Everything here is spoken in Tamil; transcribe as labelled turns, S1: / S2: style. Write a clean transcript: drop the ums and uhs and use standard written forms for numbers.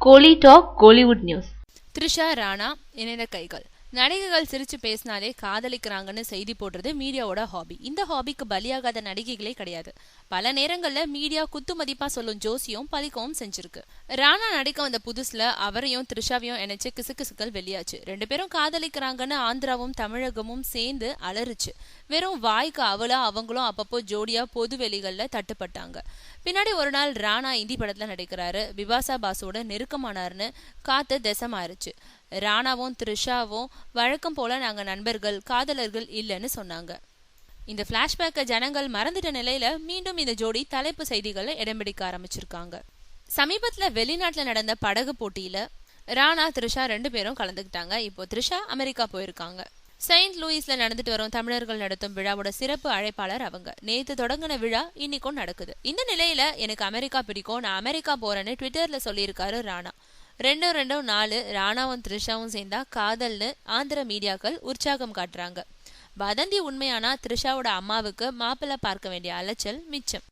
S1: கோலி டாக் கோலிவுட் நியூஸ்.
S2: த்ரிஷா ராணா இணைந்த கைகள். நடிகைகள் சிரிச்சு பேசினாலே காதலிக்கிறாங்கன்னு செய்தி போடுறது மீடியாவோட ஹாபி. இந்த ஹாபிக்கு பலியாகாத நடிகைகளே கிடையாது. பல நேரங்கள்ல மீடியா குத்து மதிப்பா சொல்லும் ஜோசியும் பலிக்கவும் செஞ்சிருக்கு. ராணா நடிக்க வந்த புதுசுல அவரையும் த்ரிஷாவையும் இணைச்சு கிசுகிசுக்கள் வெளியாச்சு. 2 பேரும் காதலிக்கிறாங்கன்னு ஆந்திராவும் தமிழகமும் சேர்ந்து அலறுச்சு. வெறும் வாய்க்கு அவளா அவங்களும் அப்பப்போ ஜோடியா பொது வெளிகள்ல தட்டுப்பட்டாங்க. பின்னாடி ஒரு நாள் ராணா இந்தி படத்துல நடிக்கிறாரு, பிபாசா பாசுவோட நெருக்கமானார்னு காத்து தெசமாயிருச்சு. ராணாவும் த்ரிஷாவும் வழக்கம் போல நாங்க நண்பர்கள் காதலர்கள் இல்லைன்னு சொன்னாங்க. இந்த பிளாஷ்பேக்கை ஜனங்கள் மறந்துட்ட நிலையில மீண்டும் இந்த ஜோடி தலைப்பு செய்திகளை இடம் பிடிக்க ஆரம்பிச்சிருக்காங்க. சமீபத்துல வெளிநாட்டுல நடந்த படகு போட்டியில ராணா த்ரிஷா 2 பேரும் கலந்துக்கிட்டாங்க. இப்போ த்ரிஷா அமெரிக்கா போயிருக்காங்க. செயின்ட் லூயிஸ்ல நடந்துட்டு வரும் தமிழர்கள் நடத்தும் விழாவோட சிறப்பு அழைப்பாளர் அவங்க. நேத்து தொடங்கின விழா இன்னைக்கும் நடக்குது. இந்த நிலையில எனக்கு அமெரிக்கா பிடிக்கும், நான் அமெரிக்கா போறேன்னு ட்விட்டர்ல சொல்லியிருக்காரு ராணா. 2-2-4 ராணாவும் த்ரிஷாவும் சேர்ந்தா காதல்னு ஆந்திர மீடியாக்கள் உற்சாகம் காட்டுறாங்க. வதந்தி உண்மையானா த்ரிஷாவோட அம்மாவுக்கு மாப்பிள்ளை பார்க்க வேண்டிய அலைச்சல் மிச்சம்.